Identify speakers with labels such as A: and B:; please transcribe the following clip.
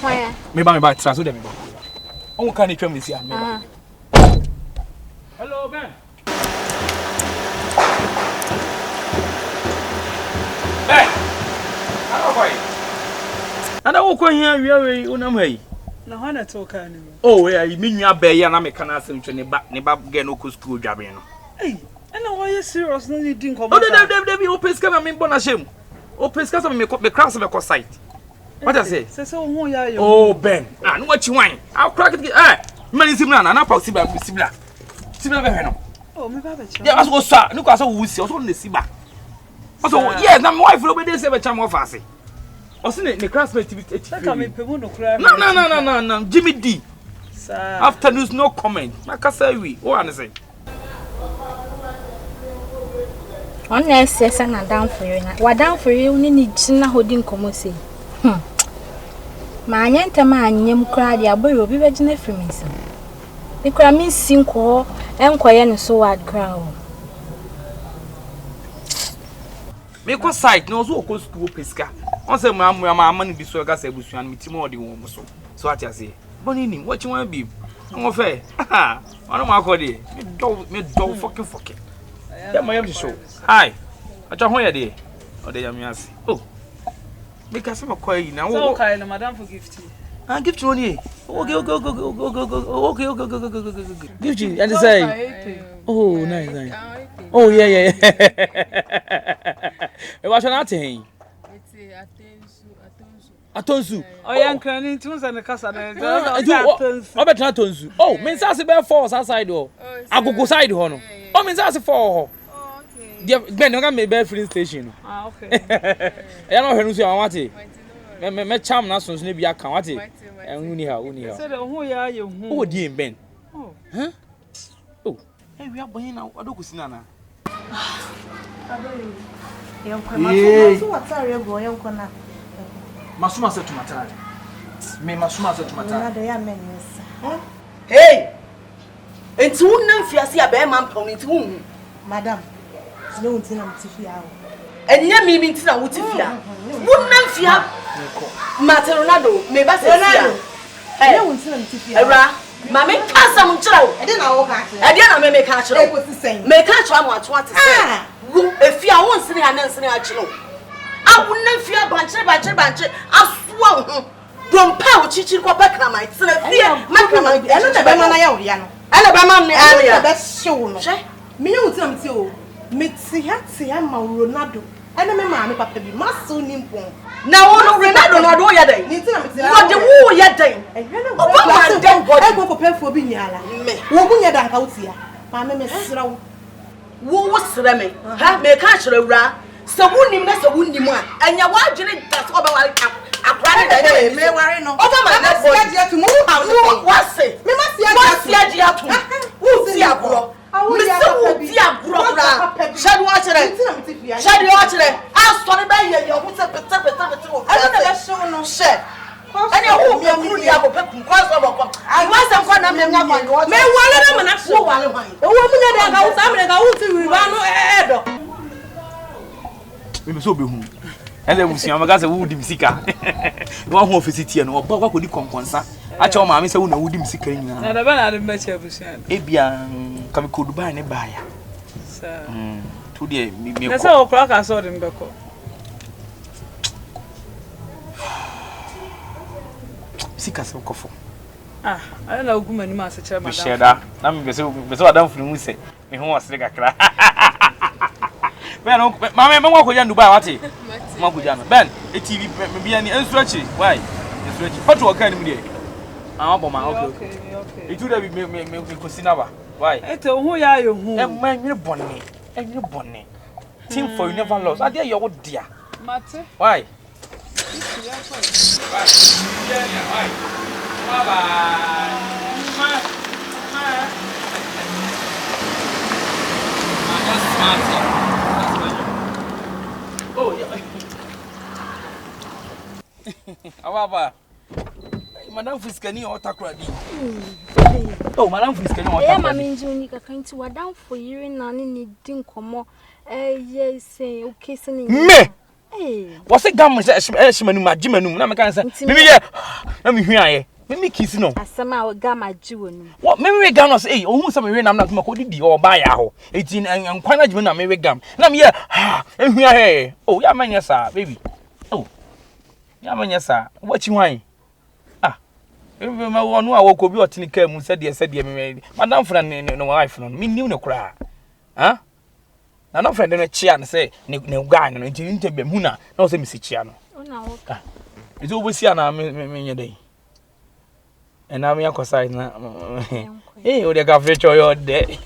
A: Why?
B: Me ba transfer them. On can you tell me see am? Hello, Ben. Ben. Hello, boy. And I walk here, we are on way.
C: No, I talk anymore.
B: Oh, yeah, you mean you are bay and I'm a canassim to never get no school job.
C: Hey, I know why you're serious. No, you didn't come.
B: Oh, they be open scam. I mean, Bonashim. Open scam. I mean, the cross of a site. What I say?
C: So, who are you?
B: Oh, Ben. And what you want? I'll crack it. Man is similar, and I'm possible. Similar.
C: Oh, my baby.
B: Yeah, I was so. Look, I saw who see. I saw the Siba. So, yes, my wife will be there. Say, "Cham of us." I see the classmate. No. Jimmy D. Sir. After news, no comment. Like I say, we. What I say?
A: On next session, I'm down for you. What down for you? You need to holding commotion. My aunt and my name cried, "Ya boy will be virgin for me." The cramming sink or and quiet so I'd crown.
B: Make a sight, no so close school pesca. On say, my money be so gas a bush and me more the woman so. So what I say, Bonnie, what you want to be? I'm fair. I don't want to me dog fucking. Yeah, my empty show. Hi, I don't want you or they are oh, because I'm a quiet now.
C: Okay, madam for gift.
B: I give you only. Okay. Give you and say, oh, nice. Oh, yeah. What's your name? Atonsu.
C: Oh, young cranny tunes and the casa.
B: Oh, means I say force outside door. I go side honor. Oh, means I say for. Ben, you got me bed free station.
C: Ah, okay.
B: I don't know who you want it. Me charm na sons ne bia kan wate uni ha
C: say the who ya you
B: oh die Ben
C: oh
B: huh oh hey we are boyin na adokusi na
A: Abeli yonko maso watare go yonko na
B: masuma se tumatare me masuma se tumatare
A: na do ya menesa
D: hey enti wonam fiase ya be man pon enti won
A: madam no untina mtifi awo
D: enya mi ntina wotifia wonam fia Mate Ronaldo, me ba se fia.
A: Eh, untina mtifi awo.
D: Era, ma me kasa mu kira wo.
A: E dey na wo ka kira.
D: E dey na me ka kira.
A: E ko ti sen.
D: Me ka kira mo ato ate sen. Wo efia won sene ya na sene a kira. A wonam fia banche asuwa ho. Dompa wo chichiri ko bekna mai sene fia. Makna mai.
A: E no na be ma na ya wo ya no.
D: E na be ma ne area.
A: Be show no. Me nya untina mti o. Me ti ha ma Ronaldo. Ene me ma me papa bi maso nimpon.
D: Na wo no Ronaldo no do ya den.
A: Ni tina mti.
D: Wo de wo ya den. O ba ma den body.
A: E go ko pefo bi nyala.
D: Me.
A: Wo mu nya dan ka utia. Ma me sra wo.
D: Wo sra me. Ha me ka kire wura. Se wunim na se wunim a. Anya wa adwene das oba wale akra ne da
A: me ware no.
D: Oba ma na body.
A: Sia dia tu mu ha
D: wo se.
A: Me ma
D: sia dia tu. Wo si agro. Me se wo ti agro bra. Shadu wa kire. Shadu wa kire. Asori ba ye wo se pete wo.
A: Ana na be show no.
D: She. Ani wo me kuru dia go pekum kwa so boko. Ma se kwa na me nya kwa.
A: Me wale na mana so
D: wale hwan.
A: Wo mu nya dan ka usa me ka uti wi ba no edo.
B: Me so be hu. Ele musia ma ga se wo di misika. Wo ho ofisi tie no oba kwa kodi konkonsa. A che o ma me se wo na wo di misika nyina.
C: Na da ba na de meche abusian.
B: Ebia ka me kodu ba ne ba ya.
C: Sir.
B: To de me ko.
C: Na se o kra ka so de mbeko.
B: Sika se kofo.
C: Ah, I don't know who many must share my
B: sheda. Na me be adam funu mu se. Me ho wasere kakra. Ben, mama me ko jan Dubai wate. Ma ko jan. Ben, e TV me bia ni ensuachi. Why? Ensuachi. Patu okan ni mu de. Ah, bo ma okay. E tu da bi me ko sinaba. Why?
C: Ete ho ya yo hu.
B: E man nwere bonne. E nwere bonne. Team for you never lost. Ade ye wo dia.
C: Mate.
B: Why? Oh, yeah. Awaba. Madam Fiskani or Takradi. Oh, Madam Fiskani or
A: Takradi. Mamma Juni can't wa down for you and none needing come more. Yes, say, okay, sending
B: me. What's a gum? Shimanu, my Jimanu, Namakan, maybe, let me hear. Maybe kissing no.
A: Asama gama jiwonu.
B: What maybe gam was oh some rain I'm not makodi or buy a 18 and quite when I may gam. Nam here, and we are here. Oh, yeah, man, yes, sir, baby. Oh, yeah, man, yes, sir. What you want? Ah, my one who I woke up your tin came said, yes, said, Madame Friend, no wife, no, me knew no cry. Huh? Now, no friend in a chair and say, no guy, no, into Muna, no, say, Missy Chiano.
A: Oh, no.
B: It's always here now, me day. And now we are cosine now. Hey, what a cafe or your day.